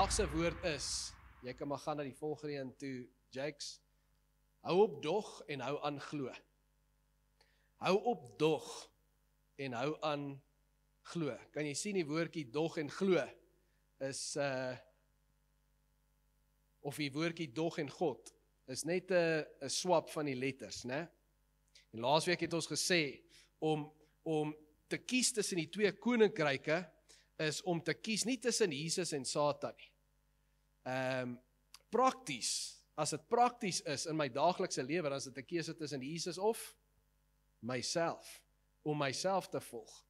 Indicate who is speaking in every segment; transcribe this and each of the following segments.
Speaker 1: vandag se woord is, jy kan maar gaan na die volgende een toe, Jakes, hou op dog en hou aan glo. Hou op dog en hou aan glo. Kan jy sien die woordjie dog en glo is, of die woordjie dog en God, is net 'n swap van die letters, né? En laasweek het ons gesê, om te kies tussen die twee koninkryke, is om te kies nie tussen Jesus en Satan nie. Prakties, as dit prakties is in my daaglikse lewe, dan is dit 'n keuse tussen Jesus of myself, om myself te volg.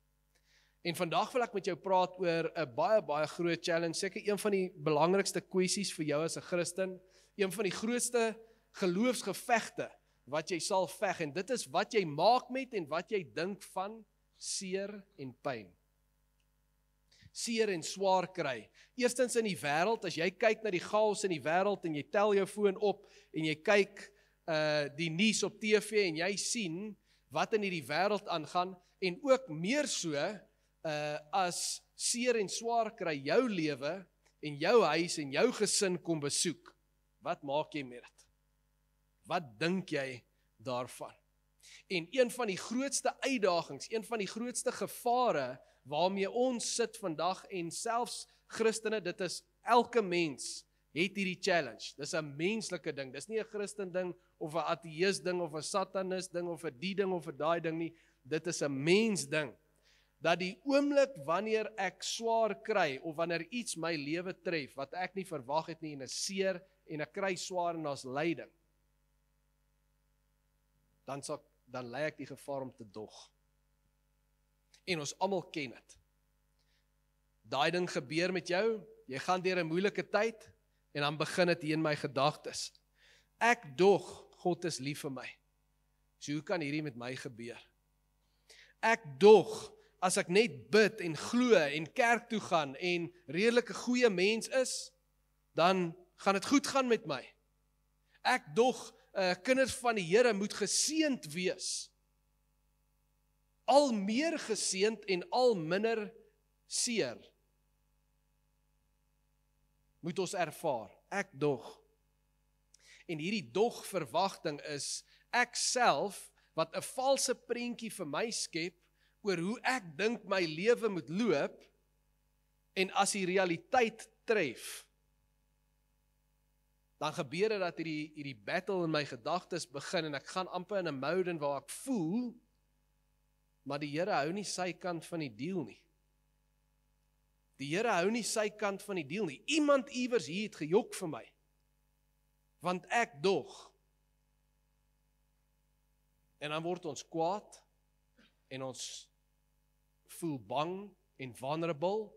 Speaker 1: En vandag wil ek met jou praat oor 'n baie groot challenge, seker een van die belangrikste kwessies vir jou as 'n Christen, een van die grootste geloofsgevegte wat jy sal veg, en dit is wat jy maak met en wat jy dink van seer en pyn. Seer en swaar kry. Eerstens in die wêreld, as jy kyk na die chaos in die wêreld en jy tel jou foon op en jy kyk die nuus op TV en jy sien wat in hierdie wêreld aangaan, en ook meer so as seer en swaar kry jou lewe en jou huis en jou gesin kom besoek. Wat maak jy met dit? Wat dink jy daarvan? En een van die grootste uitdagings, een van die grootste gevare waarmee ons sit vandag, en selfs Christene, dit is elke mens het hierdie challenge. Dis 'n menslike ding. Dis nie 'n Christen ding of 'n ateïs ding of 'n satanist ding of 'n die ding of 'n daai ding nie. Dit is 'n mens ding. Dat die oomblik wanneer ek swaar kry of wanneer iets my lewe tref wat ek nie verwag het nie, en is seer en ek kry swaar en daar's lyding, dan lei ek die gevaar om te dog. En ons almal ken dit. Daai ding gebeur met jou, jy gaan deur 'n moeilike tyd, en dan begin dit hier in my gedagtes. Ek dog, God is lief vir my. So hoe kan hierdie met my gebeur? Ek dog, as ek net bid en glo en kerk toe gaan en redelike goeie mens is, dan gaan dit goed gaan met my. Ek dog, kinders van die Here moet geseënd wees. Al meer geseënd en al minder seer moet ons ervaar. Ek dog. En hierdie dogverwagting is ek self wat 'n valse prentjie vir my skep oor hoe ek dink my lewe moet loop, en as die realiteit tref, dan gebeur dit dat hierdie battle in my gedagtes begin, en ek gaan amper in 'n mode waar ek voel, maar die Here hou nie sy kant van die deal nie. Die Here hou nie sy kant van die deal nie. Iemand iewers hier het gejok vir my, want ek dog. En dan word ons kwaad, en ons voel bang en vulnerable,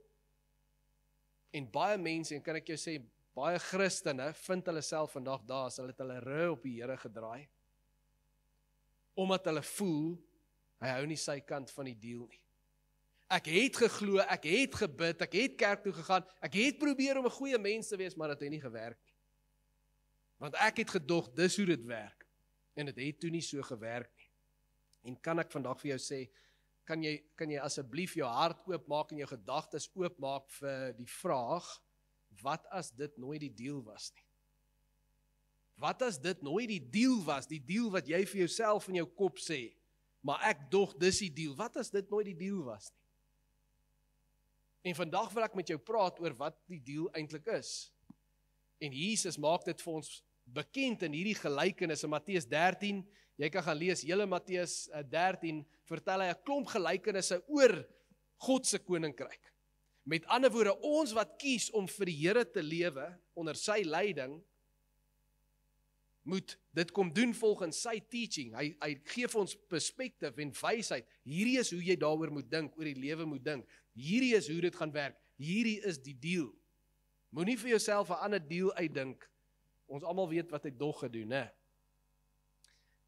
Speaker 1: en baie mense, en kan ek jou sê, baie Christene vind hulle self vandag daar, as hulle het hulle rug op die Here gedraai, omdat hulle voel, hy hou nie sy kant van die deal nie. Ek het geglo, ek het gebid, ek het kerk toe gegaan, ek het probeer om 'n goeie mens te wees, maar dit het nie gewerk nie. Want ek het gedog, dis hoe dit werk, en dit het toe nie so gewerk nie. En kan ek vandag vir jou sê, kan jy asseblief jou hart oopmaak en jou gedagtes oopmaak vir die vraag, wat as dit nooit die deal was nie? Wat as dit nooit die deal was, die deal wat jy vir jouself in jou kop sê, maar ek dog dis die deal, wat as dit nooit die deal was nie? En vandag wil ek met jou praat oor wat die deal eintlik is. En Jesus maak dit vir ons bekend in hierdie gelykenis in Matteus 13, jy kan gaan lees, hele Matteus 13, vertel hy 'n klomp gelykenisse oor God se koninkryk. Met ander woorde, ons wat kies om vir die Here te lewe, onder sy leiding, moet dit kom doen volgens sy teaching. Hy gee vir ons perspektief en wysheid. Hierdie is hoe jy daaroor moet dink, oor die lewe moet dink. Hierdie is hoe dit gaan werk. Hierdie is die deal. Moenie vir jouself 'n ander deal uitdink. Ons almal weet wat hy dog gedoen, né?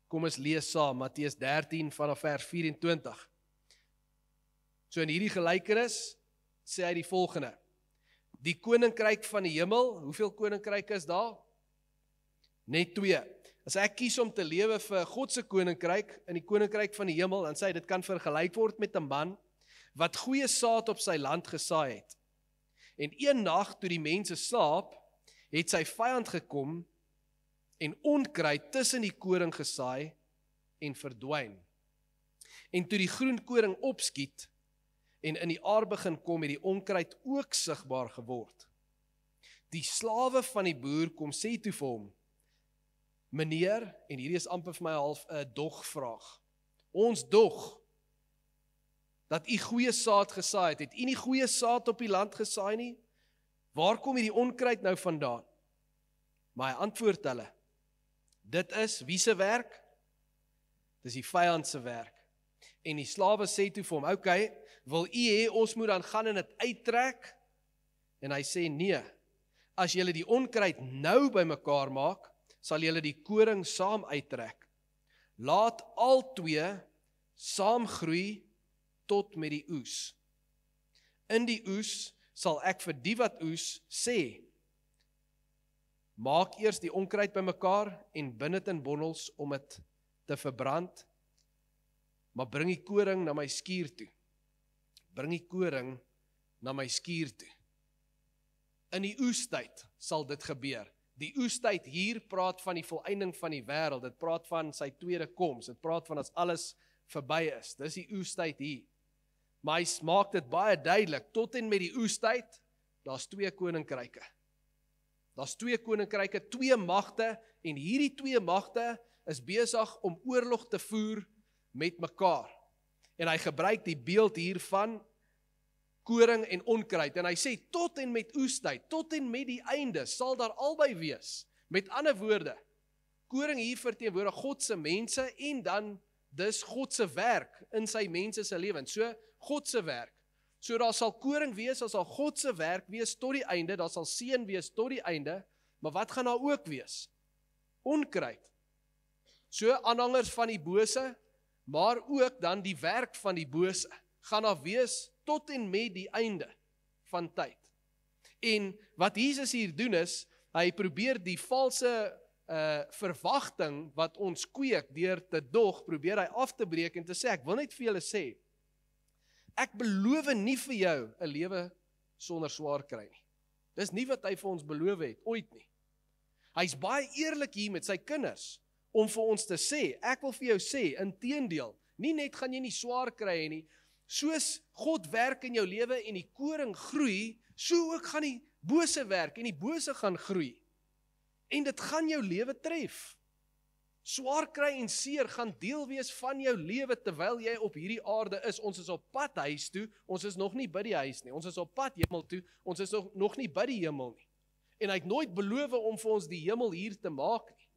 Speaker 1: Kom ons lees saam, Matteus 13 vanaf vers 24. So in hierdie gelykenis sê hy die volgende: Die koninkryk van die hemel, hoeveel koninkryke is daar? Net 2. As ek kies om te lewe vir God se koninkryk, in die koninkryk van die hemel, dan sê hy, dit kan vergelyk word met 'n man wat goeie saad op sy land gesaai het. En een nag toe die mense slaap, het sy vyand gekom en onkruid tussen die koring gesaai en verdwyn. En toe die groen koring opskiet en in die aar begin kom, het die onkruid ook sigbaar geword. Die slawe van die boer kom sê toe vir hom, meneer, en hierdie is amper vir my half 'n dogvraag. Ons dog dat u goeie saad gesaai het u nie goeie saad op die land gesaai nie? Waar kom hierdie onkruid nou vandaan? Maar hy antwoord hulle, dit is wie se werk? Dis die vyand se werk. En die slawe sê toe vir hom, okay, wil u hê ons moet dan gaan en dit uittrek? En hy sê nee, as julle die onkruid nou bymekaar maak, sal julle die koring saam uittrek. Laat albei saam groei tot met die oes. In die oes sal ek vir die wat oes sê, maak eers die onkruid bymekaar en bind dit in bondels om dit te verbrand, maar bring die koring na my skuur toe. Bring die koring na my skuur toe. In die oestyd sal dit gebeur. Die oestyd hier praat van die volëinding van die wêreld, dit praat van sy tweede koms, dit praat van as alles verby is, dis die oestyd hier. Maar hy maak dit baie duidelik, tot en met die oestyd, daar's twee koninkryke. Daar's twee koninkryke, twee magte, en hierdie twee magte is besig om oorlog te voer met mekaar. En hy gebruik die beeld hier van koring en onkruid, en hy sê, tot en met oestyd, tot en met die einde, sal daar albei wees. Met ander woorde, koring hier verteenwoordig God se mense, en dan dis God se werk in sy mense se lewens. So, God se werk. So daar sal koring wees, daar sal God se werk wees tot die einde, daar sal seën wees tot die einde, maar wat gaan daar ook wees? Onkruid. So aanhangers van die bose, maar ook dan die werk van die bose, gaan daar wees tot en met die einde van tyd. En wat Jesus hier doen is, hy probeer die valse verwagting wat ons kweek deur te dog, probeer hy af te breek en te sê, ek wil net vir julle sê, ek beloof nie vir jou 'n lewe sonder swaar kry nie. Dis nie wat hy vir ons beloof het, ooit nie. Hy's baie eerlik hier met sy kinders, om vir ons te sê, ek wil vir jou sê, inteendeel, nie net gaan jy nie swaar kry nie, soos God werk in jou lewe en die koring groei, so ook gaan die bose werk en die bose gaan groei. En dit gaan jou lewe tref. Swaar kry en seer gaan deel wees van jou lewe terwyl jy op hierdie aarde is. Ons is op pad huis toe, ons is nog nie by die huis nie. Ons is op pad hemel toe, ons is nog nie by die hemel nie. En hy het nooit beloof om vir ons die hemel hier te maak nie.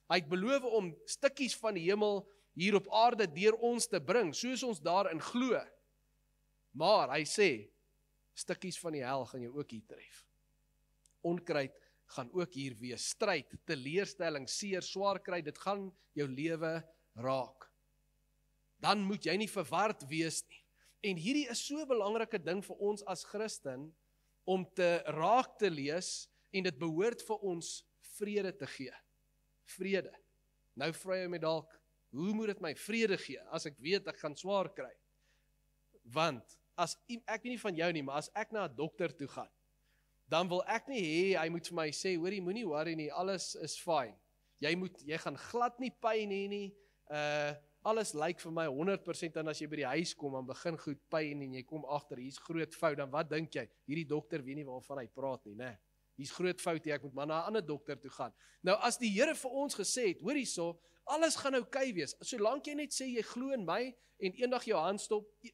Speaker 1: Hy het beloof om stukkies van die hemel hier op aarde deur ons te bring, soos ons daarin glo. Maar hy sê, stukkies van die hel gaan jou ook hier tref. Onkruid gaan ook hier wees, stryd, teleurstelling, seer, swaar kry, dit gaan jou lewe raak. Dan moet jy nie verward wees nie. En hierdie is so 'n belangrike ding vir ons as Christen, om te raak te lees, en dit behoort vir ons vrede te gee. Vrede. Nou vra jy my dalk, hoe moet dit my vrede gee, as ek weet ek gaan swaar kry? Want, ek weet nie van jou nie, maar as ek na 'n dokter toe gaan, dan wil ek nie hê, hy moet vir my sê, hoor, jy moenie worry nie, alles is fyn. Jy gaan glad nie pyn hê nie, alles lyk vir my 100%, en as jy by die huis kom, dan begin goed pyn, en jy kom agter, hier's groot fout, dan wat dink jy? Hierdie dokter weet nie waarvan hy praat nie, né? Hier's groot fout, ek moet maar na 'n ander dokter toe gaan. Nou, as die Here vir ons gesê het, hoor hierso, alles gaan oukei wees, solank jy net sê, jy glo in my, en eendag jou hand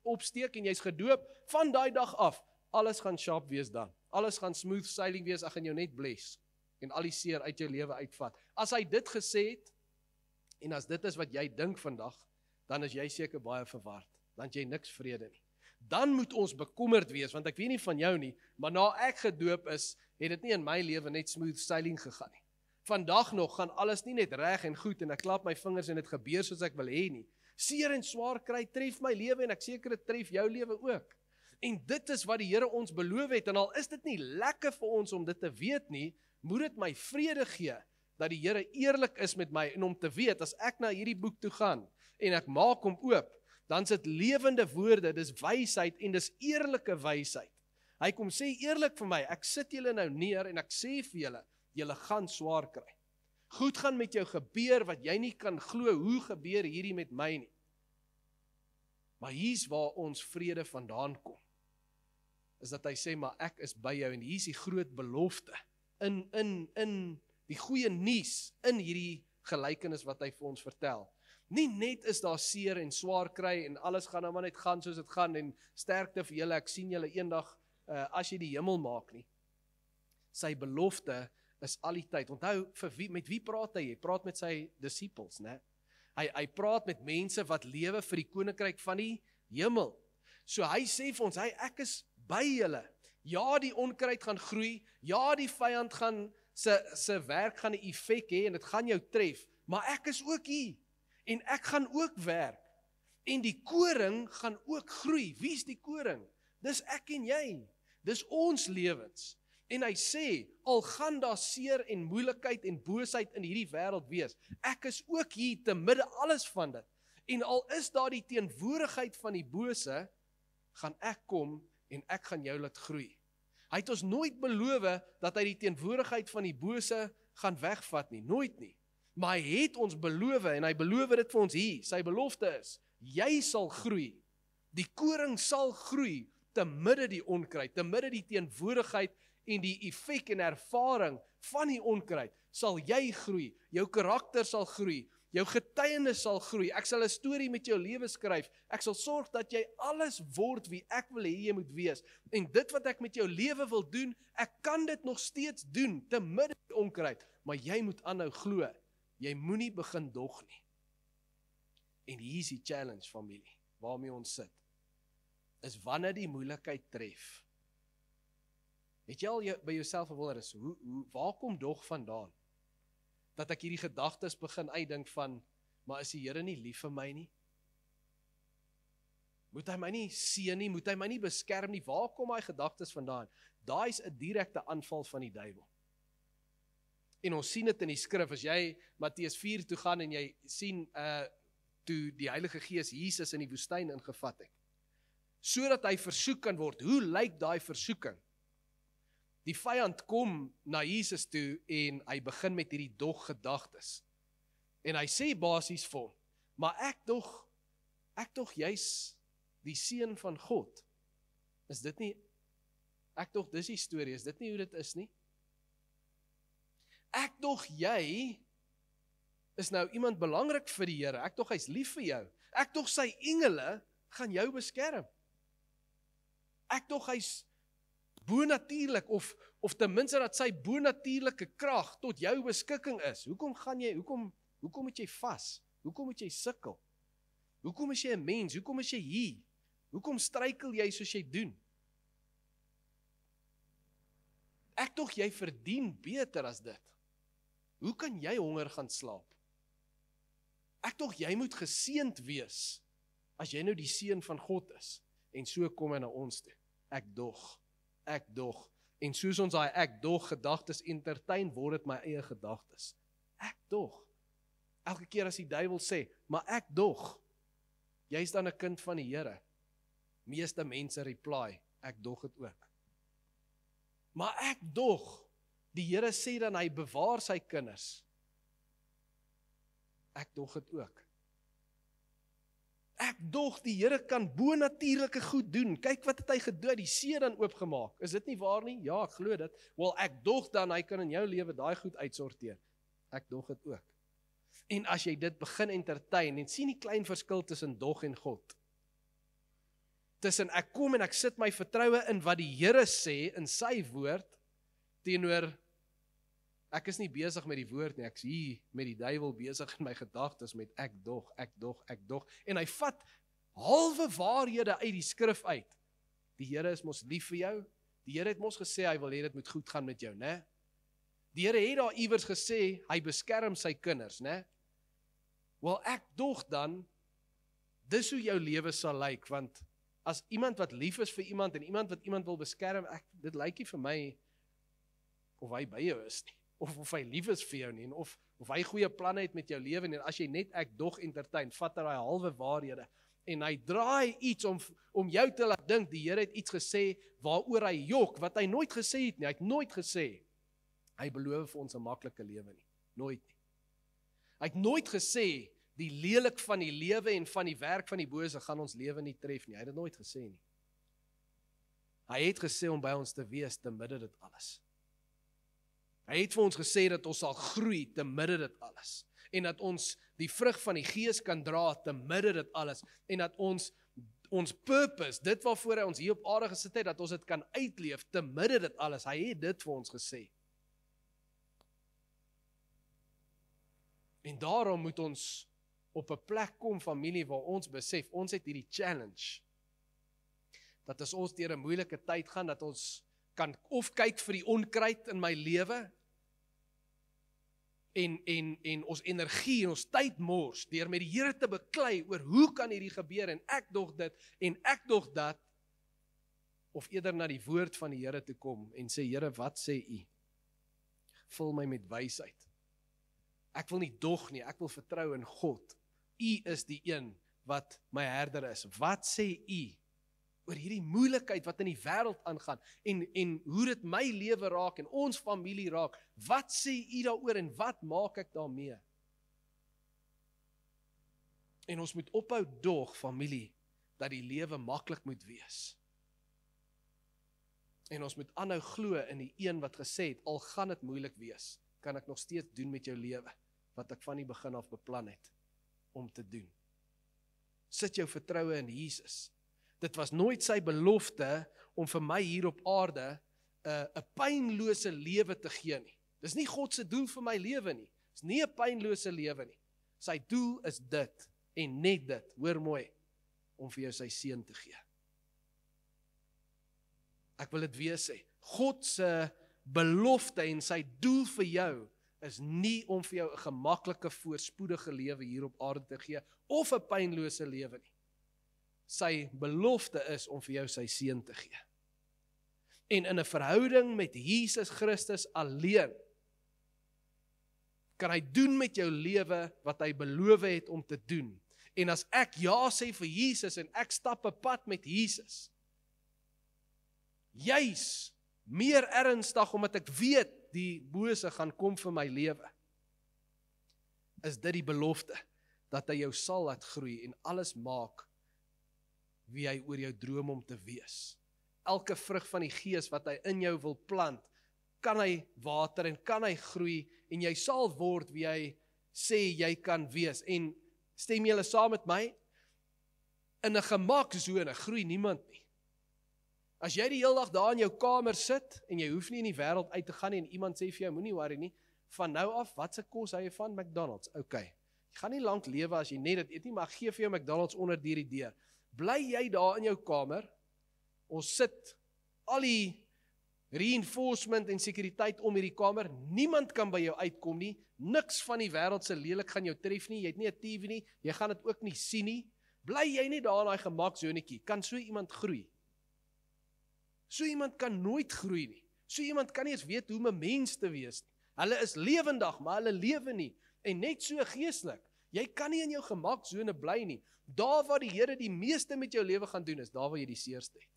Speaker 1: opsteek, en jy's gedoop, van daai dag af, alles gaan sharp wees dan. Alles gaan smooth sailing wees, ek gaan jou net bless, en al die seer uit jou lewe uitvat. As hy dit gesê het, en as dit is wat jy dink vandag, dan is jy seker baie verward, dan het jy niks vrede nie. Dan moet ons bekommerd wees, want ek weet nie van jou nie, maar na ek gedoop is, het dit nie in my lewe net smooth sailing gegaan nie. Vandag nog gaan alles nie net reg en goed, en ek klap my vingers en dit gebeur soos ek wil hê nie. Seer en swaar kry tref my lewe, en ek seker dit tref jou lewe ook. En dit is wat die Here ons beloof het, en al is dit nie lekker vir ons om dit te weet nie, moet dit my vrede gee, dat die Here eerlik is met my, en om te weet, as ek na hierdie boek toe gaan, en ek maak hom oop, dan is dit lewende woorde, dis wysheid, en dis eerlike wysheid. Hy kom sê eerlik vir my, ek sit julle nou neer en ek sê vir julle, julle gaan swaar kry. Goed gaan met jou gebeur wat jy nie kan glo, hoe gebeur hierdie met my nie. Maar hier's waar ons vrede vandaan kom. Is dat hy sê, maar ek is by jou en hier's die groot belofte in die goeie nuus in hierdie gelykenis wat hy vir ons vertel. Nie net is daar seer en swaar kry en alles gaan nou maar net gaan soos dit gaan en sterkte vir julle, ek sien julle eendag as jy die hemel maak nie. Sy belofte is al die tyd. Onthou, met wie praat hy? Hy praat met sy disippels, né? Hy praat met mense wat lewe vir die koninkryk van die hemel. So hy sê vir ons, ek is by julle. Ja, die onkruid gaan groei, ja, die vyand gaan sy werk gaan 'n effek hê en dit gaan jou tref, maar ek is ook hier en ek gaan ook werk. En die koring gaan ook groei. Wie is die koring? Dis ek en jy. Dis ons lewens. En hy sê, al gaan daar seer en moeilikheid en boosheid in hierdie wêreld wees, ek is ook hier te midde alles van dit. En al is daar die teenwoordigheid van die bose, gaan ek kom en ek gaan jou laat groei. Hy het ons nooit beloof dat hy die teenwoordigheid van die bose gaan wegvat nie, nooit nie. Maar hy het ons beloof en hy beloof dit vir ons hier. Sy belofte is, jy sal groei. Die koring sal groei te midde die onkruid, te midde die teenwoordigheid en die effek en ervaring van die onkruid, sal jy groei, jou karakter sal groei, jou getuienis sal groei, ek sal 'n storie met jou lewe skryf, ek sal sorg dat jy alles word wie ek wil hê jy moet wees, en dit wat ek met jou lewe wil doen, ek kan dit nog steeds doen, te midde die onkruid, maar jy moet aanhou glo, jy moenie begin dog nie. En hier is die challenge, familie, waarmee ons sit, is wanneer die moeilikheid tref, het jy al by jouself gewonder is, waar kom dog vandaan? Dat ek hierdie gedagtes begin uitdink van, maar is die Here nie lief vir my nie? Moet hy my nie seën nie? Moet hy my nie beskerm nie? Waar kom hy gedagtes vandaan? Daai is 'n direkte aanval van die duiwel. En ons sien dit in die skrif, as jy Matteus 4 toe gaan en jy sien toe die Heilige Gees Jesus in die woestyn ingevat het, sodat hy versoek kan word. Hoe lyk daai versoeking? Die vyand kom na Jesus toe en hy begin met hierdie dog gedagtes. En hy sê basies vir hom, maar ek tog jy's die seun van God. Is dit nie, ek tog dis die storie, is dit nie hoe dit is nie? Ek tog jy is nou iemand belangrik vir die Here, ek tog hy's lief vir jou, ek tog sy engele gaan jou beskerm. Ek tog hy's bonatuurlik, of ten minste dat sy bonatuurlike krag tot jou beskikking is. Hoekom moet jy vas? Hoekom moet jy sukkel? Hoekom is jy 'n mens? Hoekom is jy hier? Hoekom struikel jy soos jy doen? Ek tog jy verdien beter as dit. Hoe kan jy honger gaan slaap? Ek tog jy moet geseënd wees as jy nou die seun van God is. En so kom hy na ons toe. Ek dog. En soos ons daai ek dog gedagtes entertain, word dit my eie gedagtes. Ek dog. Elke keer as die duiwel sê, maar ek dog. Jy's dan 'n kind van die Here. Meeste mense reply, ek dog dit ook. Maar ek dog. Die Here sê dan hy bewaar sy kinders. Ek dog dit ook. Ek dog die Here kan bonatuurlike goed doen. Kyk wat het hy gedoen, die see dan oopgemaak. Is dit nie waar nie? Ja, ek glo dit. Wel, ek dog dan hy kan in jou lewe daai goed uitsorteer. Ek dog dit ook. En as jy dit begin entertain en sien die klein verskil tussen dog en God. Tussen ek kom en ek sit my vertroue in wat die Here sê in sy woord teenoor ek is nie besig met die woord nie, ek is hier met die duiwel besig in my gedagtes met ek dog. En hy vat halwe waarhede uit die skrif uit. Die Here is mos lief vir jou. Die Here het mos gesê hy wil hê dit moet goed gaan met jou, né? Die Here het daar iewers gesê hy beskerm sy kinders, né? Wel, ek dog dan dis hoe jou lewe sal lyk, want as iemand wat lief is vir iemand en iemand wat iemand wil beskerm, dit lyk nie vir my of hy by jou is nie. Of hy lief is vir jou nie, of hy goeie planne het met jou lewe nie, en as jy net ek dog entertain, vat hy halwe waarhede, en hy draai iets om jou te laat dink, die Here het iets gesê, waaroor hy jok, wat hy nooit gesê het nie, hy het nooit gesê, hy beloof vir ons 'n maklike lewe nie, nooit nie. Hy het nooit gesê, die lelik van die lewe en van die werk van die bose gaan ons lewe nie tref nie, hy het dit nooit gesê nie. Hy het gesê om by ons te wees, te midde dit alles. Hy het vir ons gesê dat ons sal groei, te midde dit alles. En dat ons die vrug van die Gees kan dra, te midde dit alles. En dat ons purpose, dit waarvoor hy ons hier op aarde gesit het, dat ons dit kan uitleef, te midde dit alles. Hy het dit vir ons gesê. En daarom moet ons op 'n plek kom, familie, waar ons besef, ons het hierdie challenge, dat as ons deur 'n moeilike tyd gaan, dat ons kan of kyk vir die onkruid in my lewe, en ons energie en ons tyd mors, deur met die Here te beklei oor hoe kan hierdie gebeur, en ek dog dit, en ek dog dat, of eerder na die woord van die Here toe kom, en sê, Here, wat sê U? Vul my met wysheid. Ek wil nie dog nie, ek wil vertrou in God. U is die een wat my herder is. Wat sê U oor hierdie moeilikheid wat in die wêreld aangaan, en hoe dit my lewe raak, en ons familie raak? Wat sê U daaroor, en wat maak ek daarmee? En ons moet ophou dog, familie, dat die lewe maklik moet wees. En ons moet aanhou glo in die een wat gesê het, al gaan dit moeilik wees, kan ek nog steeds doen met jou lewe, wat ek van die begin af beplan het, om te doen. Sit jou vertroue in Jesus. Dit was nooit sy belofte, om vir my hier op aarde, 'n pynlose lewe te gee nie. Dis nie God se doel vir my lewe nie. Dis nie 'n pynlose lewe nie. Sy doel is dit, en net dit, hoor mooi, om vir jou sy seun te gee. Ek wil dit weer sê, God se belofte en sy doel vir jou, is nie om vir jou 'n gemaklike, voorspoedige lewe hier op aarde te gee, of 'n pynlose lewe nie. Sy belofte is om vir jou sy seun te gee. En in 'n verhouding met Jesus Christus alleen, kan hy doen met jou lewe wat hy beloof het om te doen. En as ek ja sê vir Jesus, en ek stap 'n pad met Jesus, juis meer ernstig, omdat ek weet, die bose gaan kom vir my lewe, is dit die belofte, dat hy jou sal laat groei, en alles maak, wie hy oor jou droom om te wees. Elke vrug van die Gees wat hy in jou wil plant, kan hy water en kan hy groei, en jy sal word wie hy sê jy kan wees. En stem julle saam met my? In 'n gemaksone groei niemand nie. As jy die hele dag daar in jou kamer sit, en jy hoef nie in die wêreld uit te gaan nie, en iemand sê vir jou, moenie worry nie, van nou af, wat se kos hou jy van? McDonald's, okay. Jy gaan nie lank lewe as jy net dit eet nie, maar gee vir jou McDonald's onder die deur. Bly jy daar in jou kamer, ons sit al die reinforcement en sekuriteit om hierdie kamer, niemand kan by jou uitkom nie, niks van die wêreld se lelik gaan jou tref nie, jy het nie 'n TV nie, jy gaan dit ook nie sien nie, bly jy nie daar in daai gemaksonetjie, kan so iemand groei? So iemand kan nooit groei nie, so iemand kan nie eens weet hoe om 'n mens te wees nie, hulle is lewendig, maar hulle lewe nie, en net so geestelik, jy kan nie in jou gemaksone bly nie, daar waar die Here die meeste met jou lewe gaan doen, is daar waar jy die seerste het.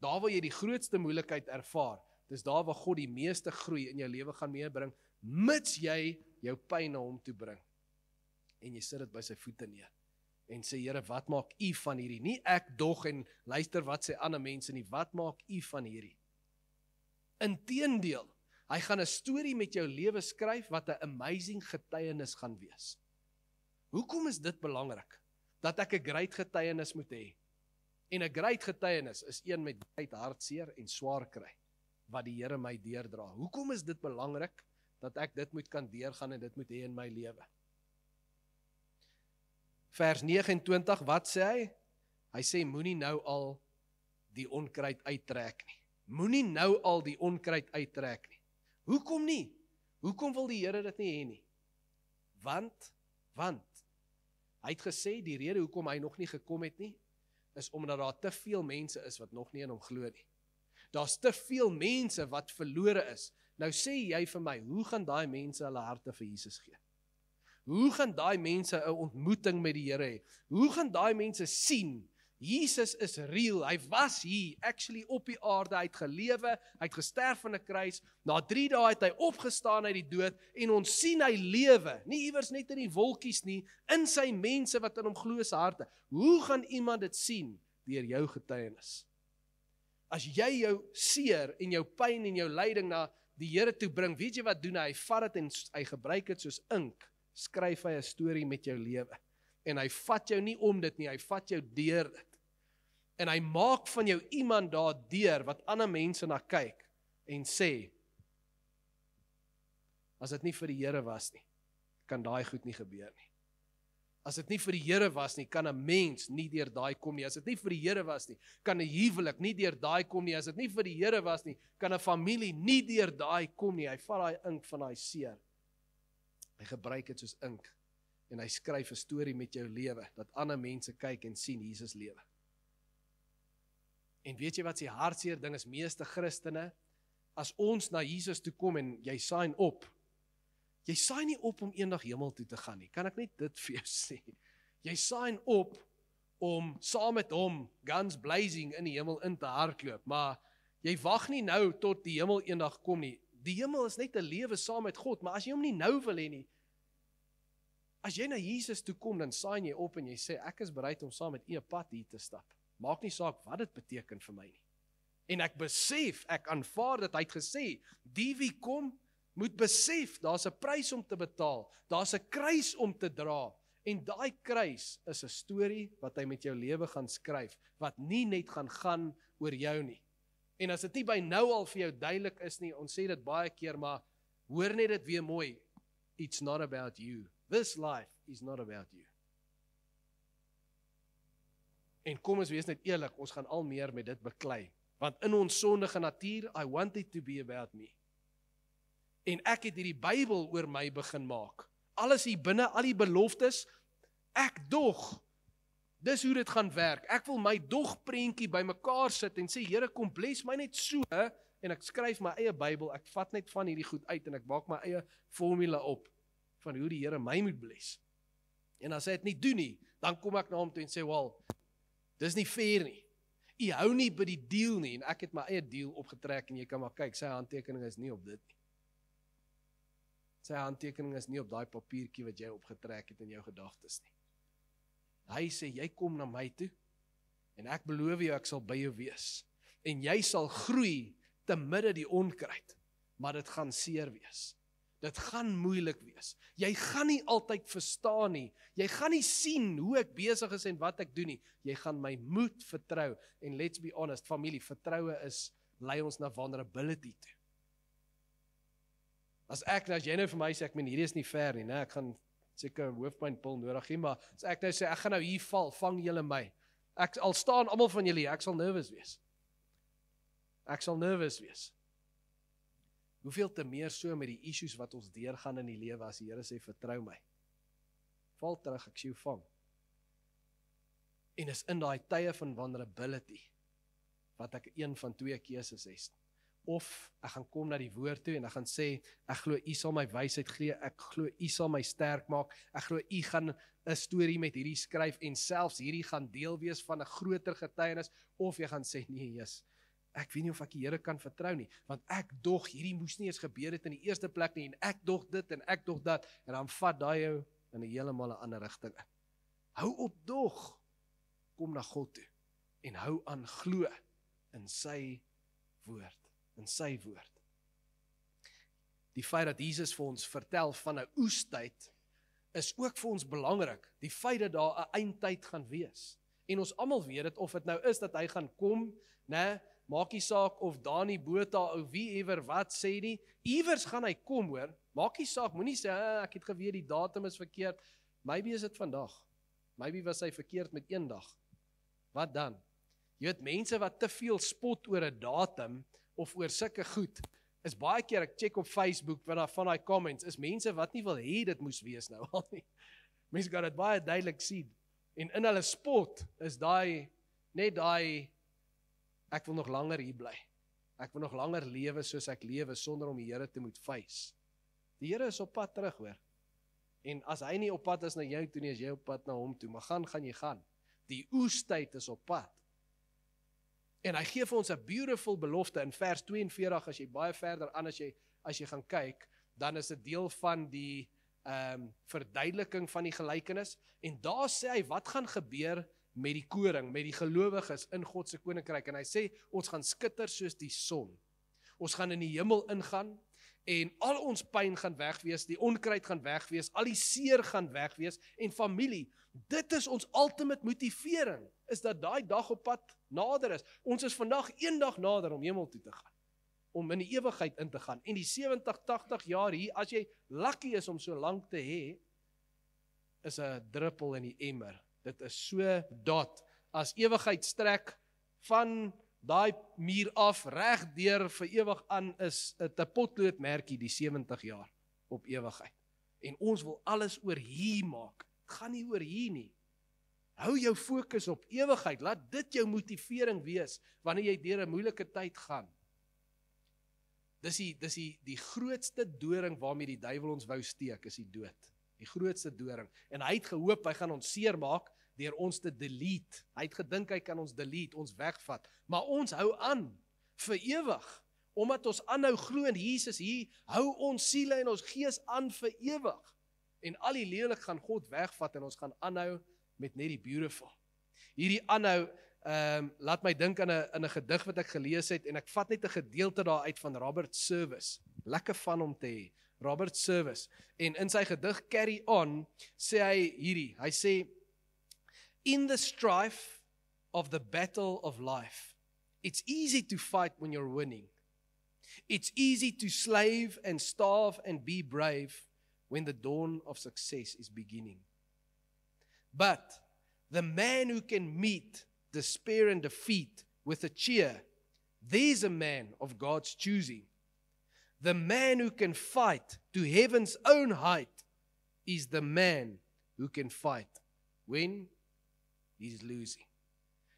Speaker 1: Daar waar jy die grootste moeilikheid ervaar, dis daar waar God die meeste groei in jou lewe gaan meebring, mits jy jou pyn na hom toe bring. En jy sit dit by sy voete neer, en sê, Here, wat maak U van hierdie? Nie ek dog en luister wat sê ander mense nie, wat maak U van hierdie? Inteendeel, hy gaan 'n storie met jou lewe skryf, wat 'n amazing getuienis gaan wees. Hoekom is dit belangrik? Dat ek 'n great getuienis moet hê. En 'n great getuienis is een met baie hartseer en swaar kry, wat die Here my deurdra. Hoekom is dit belangrik, dat ek dit moet kan deurgaan en dit moet hê in my lewe? Vers 29, wat sê hy? Hy sê, moenie nou al die onkruid uittrek nie. Moenie nou al die onkruid uittrek nie. Hoekom nie? Hoekom wil die Here dit nie hê nie? Want, hy het gesê, die rede hoekom hy nog nie gekom het nie, is omdat daar te veel mense is wat nog nie in hom glo nie. Daar's te veel mense wat verlore is. Nou sê jy vir my, hoe gaan daai mense hulle harte vir Jesus gee? Hoe gaan daai mense 'n ontmoeting met die Here hê? Hoe gaan daai mense sien Jesus is real, hy was hier, actually op die aarde, hy het gelewe, hy het gesterf aan 'n kruis, na 3 dae het hy opgestaan uit die dood, en ons sien hy lewe, nie iewers net in die wolkies nie, in sy mense wat in hom glo se harte. Hoe gaan iemand dit sien? Deur jou getuienis. As jy jou seer en jou pyn en jou lyding na die Here toe bring, weet jy wat doen hy? Hy vat dit en hy gebruik dit soos ink, skryf hy 'n storie met jou lewe. En hy vat jou nie om dit nie, hy vat jou deur dit. En hy maak van jou iemand daardeur wat ander mense na kyk en sê, as dit nie vir die Here was nie, kan daai goed nie gebeur nie. As dit nie vir die Here was nie, kan 'n mens nie deur daai kom nie. As dit nie vir die Here was nie, kan 'n huwelik nie deur daai kom nie. As dit nie vir die Here was nie, kan 'n familie nie deur daai kom nie. Hy vat daai ink van daai seer. Hy gebruik dit soos ink. En hy skryf 'n storie met jou lewe, dat ander mense kyk en sien Jesus lewe. En weet jy wat die hartseer ding is, meeste Christene, as ons na Jesus toe kom en jy sign op, jy sign nie op om eendag hemel toe te gaan nie, kan ek net dit vir jou sê. Jy sign op om saam met hom, guns blazing, in die hemel in te hardloop, maar jy wag nie nou tot die hemel eendag kom nie. Die hemel is net 'n lewe saam met God, maar as jy hom nie nou wil hê nie, as jy na Jesus toe kom, dan sign jy op en jy sê, ek is bereid om saam met u 'n pad hier te stap. Maak nie saak wat dit beteken vir my nie. En ek besef, ek aanvaar dat hy het gesê, die wie kom, moet besef, daar's 'n prys om te betaal, daar's 'n kruis om te dra, en daai kruis is 'n storie wat hy met jou lewe gaan skryf, wat nie net gaan oor jou nie. En as dit nie by nou al vir jou duidelik is nie, ons sê dit baie keer, maar hoor net dit weer mooi, it's not about you. This life is not about you. En kom ons wees net eerlik, ons gaan al meer met dit beklei. Want in ons sondige natuur, I want it to be about me. En ek het hierdie Bybel oor my begin maak. Alles hier binne, al die beloftes, ek dog, dis hoe dit gaan werk. Ek wil my dogprentjie bymekaar sit en sê, Here, kom bless my net so, en ek skryf my eie Bybel, ek vat net van hierdie goed uit en ek maak my eie formule op van hoe die Here my moet bless. En as hy dit nie doen nie, dan kom ek na hom toe en sê, wel, dis nie fair nie. U hou nie by die deal nie, en ek het my eie deal opgetrek, en jy kan maar kyk, sy handtekening is nie op dit nie. Sy handtekening is nie op daai papiertjie wat jy opgetrek het in jou gedagtes nie. Hy sê, jy kom na my toe, en ek beloof jou, ek sal by jou wees. En jy sal groei te midde die onkruid, maar dit gaan seer wees. Dit gaan moeilik wees. Jy gaan nie altyd verstaan nie. Jy gaan nie sien hoe ek besig is en wat ek doen nie. Jy gaan my moet vertrou. En let's be honest, familie, vertroue lei ons na vulnerability toe. As jy nou vir my sê, hierdie is nie fair nie, ek gaan seker 'n hoofpynpil nodig hê, maar as ek nou sê, ek gaan nou hier val, vang julle my. Ek al staan almal van julle, ek sal nervous wees. Ek sal nervous wees. Hoeveel te meer so met die issues wat ons deurgaan in die lewe, as die Here sê, vertrou my. Val terug, ek sê jou vang. En is in daai tye van vulnerability, wat ek een van 2 keuses het. Of ek gaan kom na die woord toe en ek gaan sê, ek glo u sal my wysheid gee, ek glo u sal my sterk maak, ek glo u gaan 'n storie met hierdie skryf en selfs hierdie gaan deel wees van 'n groter getuienis, of jy gaan sê, nee, Jesus, ek weet nie of ek die Here kan vertrou nie, want ek dog, hierdie moes nie eens gebeur het in die eerste plek nie, en ek dog dit en ek dog dat, en dan vat daai jou in 'n heeltemal 'n ander rigting in. Hou op dog, kom na God toe, en hou aan glo in sy woord. In sy woord. Die feit dat Jesus vir ons vertel van 'n oestyd is ook vir ons belangrik. Die feit dat daar 'n eindtyd gaan wees. En ons almal weet dit, of dit nou is dat hy gaan kom, maak nie saak of Dani Botha of wie ewer wat sê nie, iewers gaan hy kom, hoor. Maak nie saak, moenie sê ek het geweet die datum is verkeerd. Maybe is dit vandag. Maybe was hy verkeerd met een dag. Wat dan? Jy weet, mense wat te veel spot oor 'n datum of oor sulke goed, is baie keer, ek check op Facebook, wat daar van die comments, is mense wat nie wil hê dit moes wees nou al nie. Mense kan dit baie duidelik sien. En in hulle spot is net daai, ek wil nog langer hier bly. Ek wil nog langer lewe soos ek lewe, sonder om die Here te moet face. Die Here is op pad terug, hoor. En as hy nie op pad is na jou toe nie, is jy op pad na hom toe, maar gaan jy gaan. Die oestyd is op pad. En hy gee vir ons 'n beautiful belofte in vers 42, as jy baie verder aan as jy gaan kyk, dan is dit deel van die verduideliking van die gelykenis, en daar sê hy, wat gaan gebeur met die koring, met die gelowiges in God se koninkryk, en hy sê, ons gaan skitter soos die son. Ons gaan in die hemel ingaan, en al ons pyn gaan wegwees, die onkruid gaan wegwees, al die seer gaan wegwees, en familie, dit is ons ultimate motivering, is dat daai dag op pad nader is. Ons is vandag een dag nader om hemel toe te gaan, om in die ewigheid in te gaan, en die 70, 80 jaar hier, as jy lucky is om so lank te hê, is 'n druppel in die emmer. Dit is so dot, as ewigheid strek van daai muur af, reg deur vir ewig aan, is 'n potloodmerkie die 70 jaar op ewigheid. En ons wil alles oor hier maak. Het gaan nie oor hier nie. Hou jou fokus op ewigheid. Laat dit jou motivering wees wanneer jy deur 'n moeilike tyd gaan. Dis die grootste doring waarmee die duiwel ons wou steek, is die dood. Die grootste doring. En hy het gehoop hy gaan ons seermaak deur ons te delete. Hy het gedink hy kan ons delete, ons wegvat. Maar ons hou aan vir ewig. Omdat ons aanhou glo in Jesus hier, hou ons siele en ons gees aan vir ewig. En al die lelik gaan God wegvat en ons gaan aanhou met net die beautiful. Hierdie aanhou laat my dink aan 'n gedig wat ek gelees het, en ek vat net 'n gedeelte daar uit van Robert Service. Lekker van hom te hê. Robert Service. En in sy gedig Carry On sê hy hierdie. Hy sê, in the strife of the battle of life, it's easy to fight when you're winning. It's easy to slave and starve and be brave when the dawn of success is beginning. But the man who can meet despair and defeat with a cheer, there's a man of God's choosing. The man who can fight to heaven's own height is the man who can fight when he's losing.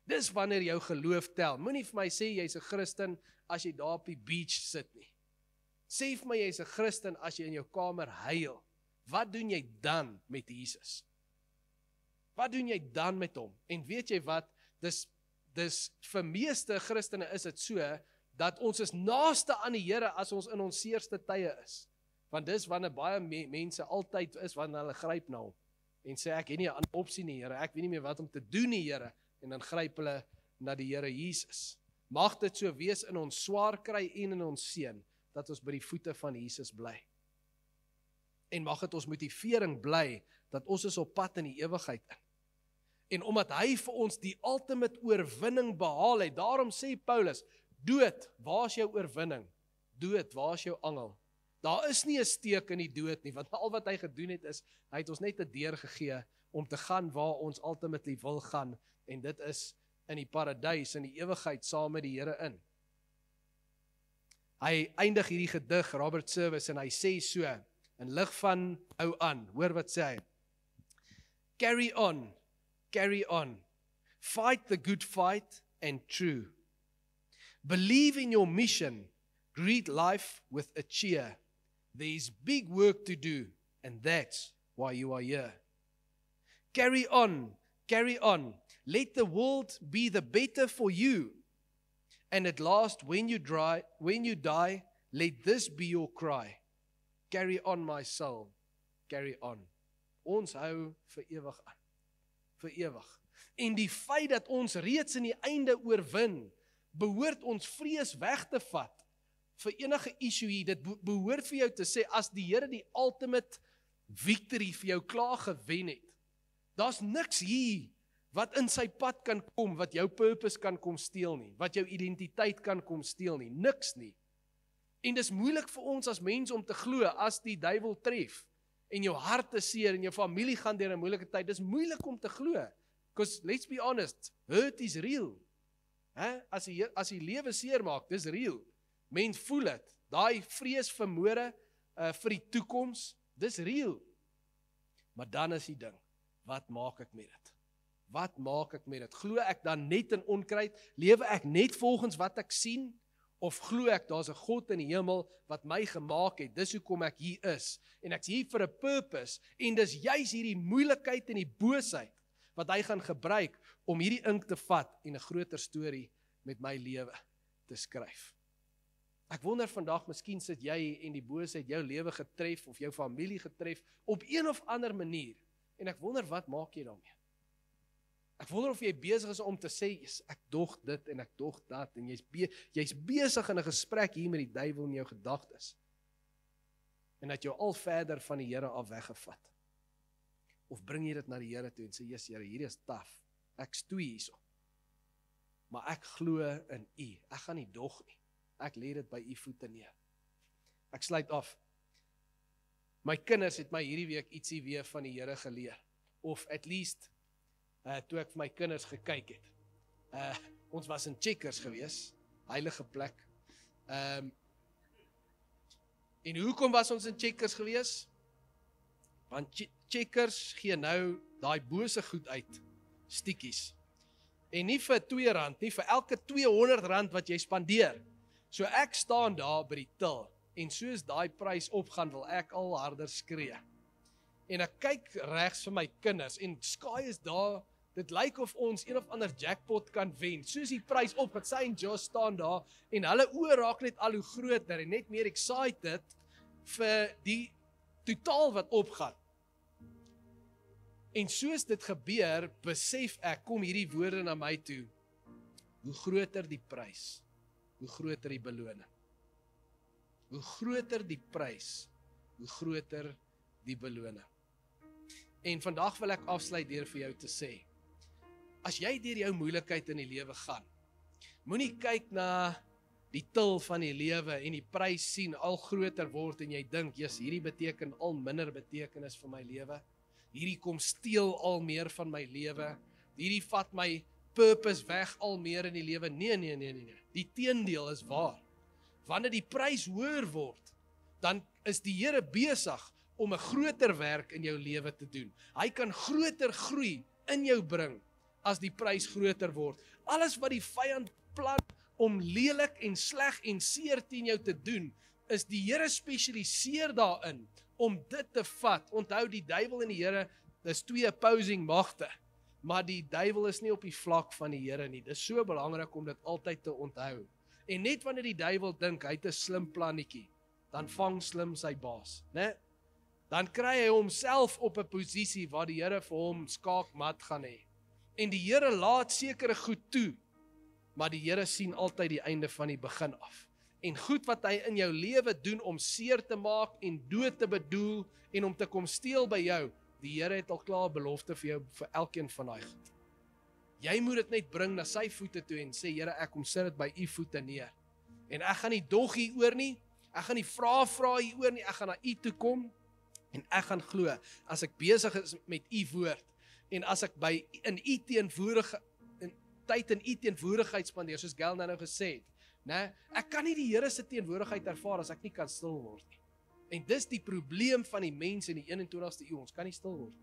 Speaker 1: Dis wanneer jou geloof tel. Moenie vir my sê jy's 'n Christen as jy daar op die beach sit nie. Sê vir my jy's 'n Christen as jy in jou kamer huil. Wat doen jy dan met Jesus? Wat doen jy dan met hom? En weet jy wat? Dis vir meeste Christene is dit so, dat ons is naaste aan die Here as ons in ons seerste tye is. Want dis wanneer baie mense altyd is, wanneer hulle gryp na hom. En sê, ek het nie 'n ander opsie nie, Here, ek weet nie meer wat om te doen nie, Here. En dan gryp hulle na die Here Jesus. Mag dit so wees in ons swaar kry en in ons seën, dat ons by die voete van Jesus bly. En mag dit ons motivering bly, dat ons is op pad in die ewigheid in. En omdat hy vir ons die ultimate oorwinning behaal het, daarom sê Paulus, dood, waar is jou oorwinning? Dood, waar is jou angel? Daar is nie 'n steek in die dood nie, want al wat hy gedoen het is, hy het ons net 'n deur gegee om te gaan waar ons ultimately wil gaan, en dit is in die paradys, in die ewigheid saam met die Here in. Hy eindig hierdie gedig, Robert Service, en hy sê so, in lig van hou aan, hoor wat sê hy, carry on, fight the good fight and true. Believe in your mission, greet life with a cheer. There is big work to do, and that's why you are here. Carry on, let the world be the better for you. And at last, when you die, let this be your cry. Carry on, my soul, carry on. Ons hou vir ewig aan, vir ewig. En die feit dat ons reeds in die einde oorwin, behoort ons vrees weg te vat vir enige issue hier. Dit behoort vir jou te sê, as die Here die ultimate victory vir jou klaar gewen het, daar's niks hier wat in sy pad kan kom, wat jou purpose kan kom steel nie, wat jou identiteit kan kom steel nie, niks nie. En dis moeilik vir ons as mens om te glo, as die duiwel tref, en jou hart is seer, en jou familie gaan deur 'n moeilike tyd, dis moeilik om te glo, because let's be honest, hurt is real. As die lewe seer maak, dis real. Mens voel dit. Daai vrees vir môre, vir die toekoms, dis real. Maar dan is die ding, wat maak ek met dit? Wat maak ek met dit? Glo ek dan net in onkruid? Lewe ek net volgens wat ek sien? Of glo ek daar's 'n God in die hemel wat my gemaak het, dis hoekom ek hier is, en ek's hier vir 'n purpose, en dis juis hierdie moeilikheid en die boosheid, wat hy gaan gebruik, om hierdie ink te vat, en 'n groter storie met my lewe te skryf. Ek wonder vandag, miskien sit jy en die boosheid jou lewe getref, of jou familie getref, op een of ander manier, en ek wonder, wat maak jy daarmee? Ek wonder of jy besig is om te sê, ek dog dit en ek dog dat, en jy's besig in 'n gesprek hier met die duiwel in jou gedagtes, en dat jou al verder van die Here af weggevat. Of bring jy dit na die Here toe en sê, yes Here, hierdie is taaf, ek stoei hierso, maar ek glo in U, ek gaan nie dog nie, ek lê dit by U voete neer. Ek sluit af. My kinders het my hierdie week ietsie weer van die Here geleer, of at least, toe ek vir my kinders gekyk het. Ons was in Checkers gewees, heilige plek. En hoekom was ons in Checkers gewees? Want Checkers gee nou daai bose goed uit, stiekies. En nie vir R2, nie vir elke R200 wat jy spandeer. So ek staan daar by die til, en soos daai prys opgaan, wil ek al harder skree. En ek kyk regs vir my kinders, en skaai is daar, dit lyk of ons een of ander jackpot kan wen. Soos die prys opgaan, sy en Josh staan daar, en hulle oë raak net al hoe groter, en net meer excited vir die totaal wat opgaan. En soos dit gebeur, besef ek, kom hierdie woorde na my toe, hoe groter die prys, hoe groter die beloning. Hoe groter die prys, hoe groter die beloning. En vandag wil ek afsluit deur vir jou te sê, as jy deur jou moeilikheid in die lewe gaan, moenie kyk na die til van die lewe en die prys sien al groter word en jy dink, yes, hierdie beteken al minder betekenis vir my lewe. Hierdie kom steel al meer van my lewe. Hierdie vat my purpose weg al meer in die lewe. Nee. Die teendeel is waar. Wanneer die prys hoër word, dan is die Here besig om 'n groter werk in jou lewe te doen. Hy kan groter groei in jou bring as die prys groter word. Alles wat die vyand plan om lelik en sleg en seer teen jou te doen, is die Here spesialiseer daarin om dit te vat. Onthou, die duiwel en die Here, dis twee opposing magte, maar die duiwel is nie op die vlak van die Here nie. Dis so belangrik om dit altyd te onthou. En net wanneer die duiwel dink, hy het 'n slim plannetjie, dan vang slim sy baas, né? Dan kry hy homself op 'n posisie waar die Here vir hom skaakmat gaan hê. En die Here laat sekere goed toe, maar die Here sien altyd die einde van die begin af. En goed wat hy in jou lewe doen om seer te maak en dood te bedoel en om te kom steel by jou, die Here het al klaar belofte vir jou vir elkeen van daai goed. Jy moet dit net bring na sy voete toe en sê, Here, ek kom sit dit by U voete neer. En ek gaan nie dog hieroor nie, ek gaan nie vra hieroor nie, ek gaan na U toe kom en ek gaan glo, as ek besig is met U woord en as ek in U tyd in U teenwoordigheid spandeer, soos Gail nou gesê het, né? Ek kan nie die Here se teenwoordigheid ervaar as ek nie kan stil word nie. En dis die probleem van die mens in die 21ste eeu, ons kan nie stil word.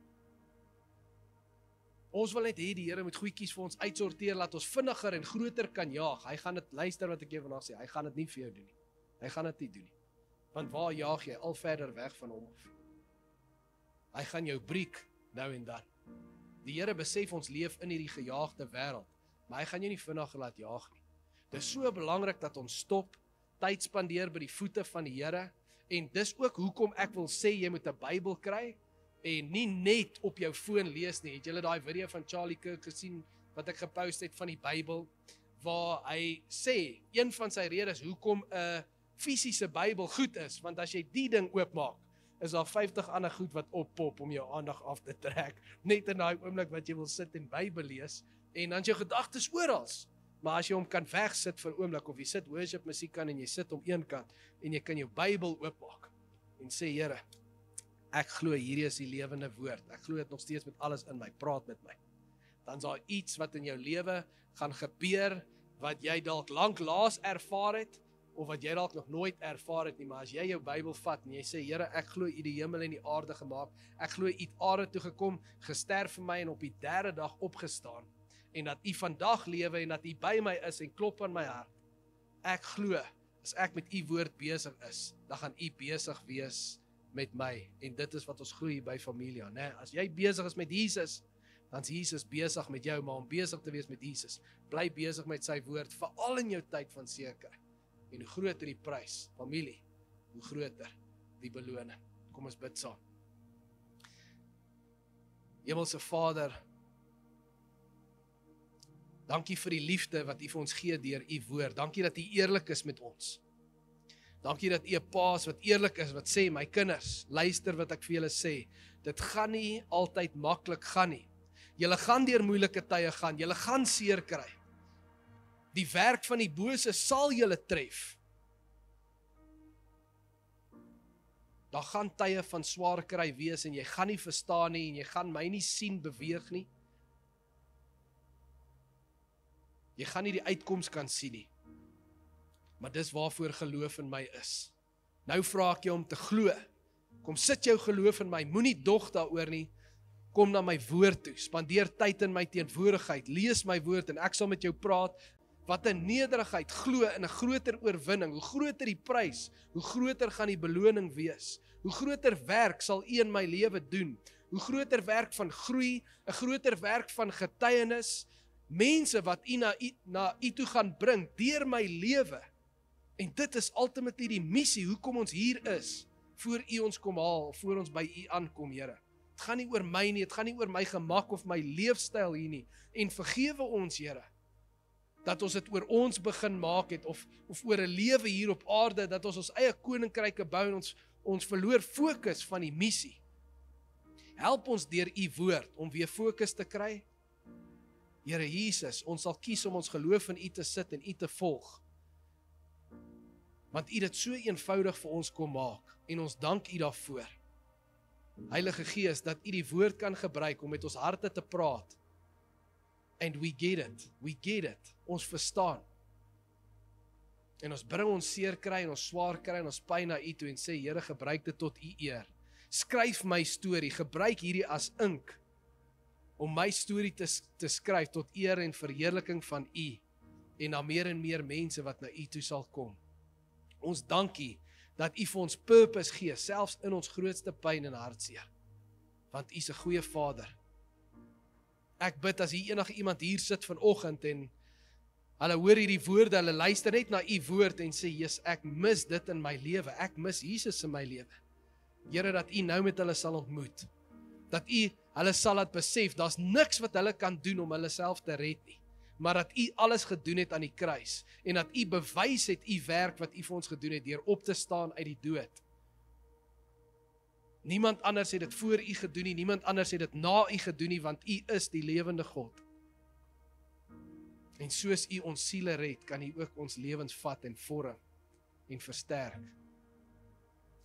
Speaker 1: Ons wil net hê die Here moet goedjies vir ons uitsorteer, laat ons vinniger en groter kan jaag. Hy gaan dit, luister wat ek jou vandag sê, hy gaan dit nie vir jou doen nie. Hy gaan dit nie doen nie. Want waar jaag jy? Al verder weg van hom af. Hy gaan jou breek nou en dan. Die Here besef ons leef in hierdie gejaagde wêreld, maar hy gaan jou nie vinnig laat jaag nie. Dis so belangrik dat ons stop, tyd spandeer by die voete van die Here, en dis ook hoekom ek wil sê jy moet 'n Bybel kry en nie net op jou foon lees nie. Het julle daai video van Charlie Kirk gesien wat ek gepost het van die Bybel, waar hy sê, een van sy redes hoekom 'n fisiese Bybel goed is, want as jy die ding oopmaak, is daar 50 ander goed wat oppop om jou aandag af te trek, net in daai oomblik wat jy wil sit en Bybel lees, en dan is jou gedagtes oral. Maar as jy hom kan wegsit vir 'n oomblik, of jy sit worship musiek aan en jy sit om een kant, en jy kan jou Bybel oopmaak, en sê, Here, ek glo hierdie is die lewende woord, ek glo dit nog steeds met alles in my, praat met my. Dan is daar iets wat in jou lewe gaan gebeur, wat jy dalk lanklaas ervaar het, of wat jy dalk nog nooit ervaar het nie, maar as jy jou Bybel vat, en jy sê, Here, ek glo U die hemel en die aarde gemaak, ek glo U het aarde toe gekom, gesterf vir my, en op die 3de dag opgestaan, en dat U vandag lewe, en dat U by my is, en klop aan my hart, Ek glo, as ek met u woord besig is, dan gaan u besig wees met my. En dit is wat ons glo hier by Familia, né? As jy besig is met Jesus, dan is Jesus besig met jou, maar om besig te wees met Jesus, bly besig met sy woord, veral in jou tyd van seker. En hoe groter die prys, familie, hoe groter die beloning. Kom ons bid saam. Hemelse Vader, dankie vir die liefde wat u vir ons gee deur u woord. Dankie dat u eerlik is met ons. Dankie dat u 'n pa is wat eerlik is, wat sê, my kinders, luister wat ek vir julle sê. Dit gaan nie altyd maklik gaan nie. Julle gaan deur moeilike tye gaan, julle gaan seer kry. Die werk van die bose sal julle tref. Daar gaan tye van swaar kry wees en jy gaan nie verstaan nie en jy gaan my nie sien beweeg nie. Jy gaan nie die uitkoms kan sien nie. Maar dis waarvoor geloof in my is. Nou vra ek jou om te glo. Kom sit jou geloof in my, moenie dog daaroor nie. Kom na my woord toe, spandeer tyd in my teenwoordigheid, lees my woord en ek sal met jou praat. Wat 'n nederigheid, glo in 'n groter oorwinning. Hoe groter die prys, hoe groter gaan die beloning wees. Hoe groter werk sal u in my lewe doen. Hoe groter werk van groei, 'n groter werk van getuienis, mense wat u na u toe gaan bring deur my lewe. En dit is ultimately die missie, hoekom ons hier is, voor u ons kom haal, voor ons by u aankom, Here. Het gaan nie oor my nie, het gaan nie oor my gemak of my leefstyl hier nie. En vergewe ons, Here, dat ons dit oor ons begin maak het, of oor 'n lewe hier op aarde, dat ons eie koninkryke bou en ons verloor fokus van die missie. Help ons deur u woord om weer fokus te kry. Here Jesus, ons sal kies om ons geloof in u te sit en u te volg. Want u dit so eenvoudig vir ons kom maak en ons dank u daarvoor. Heilige Gees, dat u die woord kan gebruik om met ons harte te praat. And we get it, ons verstaan. En ons bring ons seer kry en ons swaar kry en ons pyn na u toe en sê, Here, gebruik dit tot u eer. Skryf my storie, gebruik hierdie as ink, om my storie te skryf tot eer en verheerliking van u, en na meer en meer mense wat na u toe sal kom. Ons dankie dat u vir ons purpose gee, selfs in ons grootste pyn en hartseer. Want u is 'n goeie Vader. Ek bid as hier enige iemand hier sit vanoggend en hulle hoor hierdie woorde, hulle luister net na u woord en sê, Jesus, ek mis dit in my lewe, ek mis Jesus in my lewe. Here, dat u nou met hulle sal ontmoet. Dat u hulle sal laat besef, daar's niks wat hulle kan doen om hulle self te red nie. Maar dat u alles gedoen het aan die kruis, en dat u bewys het u werk wat u vir ons gedoen het, deur op te staan uit die dood. Niemand anders het dit voor u gedoen nie, niemand anders het dit na u gedoen nie, want u is die lewende God. En soos u ons siele red, kan u ook ons lewens vat en vorm en versterk.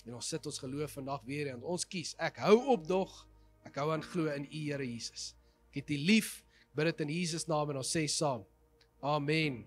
Speaker 1: En ons sit ons geloof vandag weer en ons kies, ek hou op dog, ek hou aan glo in u Here Jesus. Ek het u lief, bid dit in Jesus naam en ons sê saam. Amen.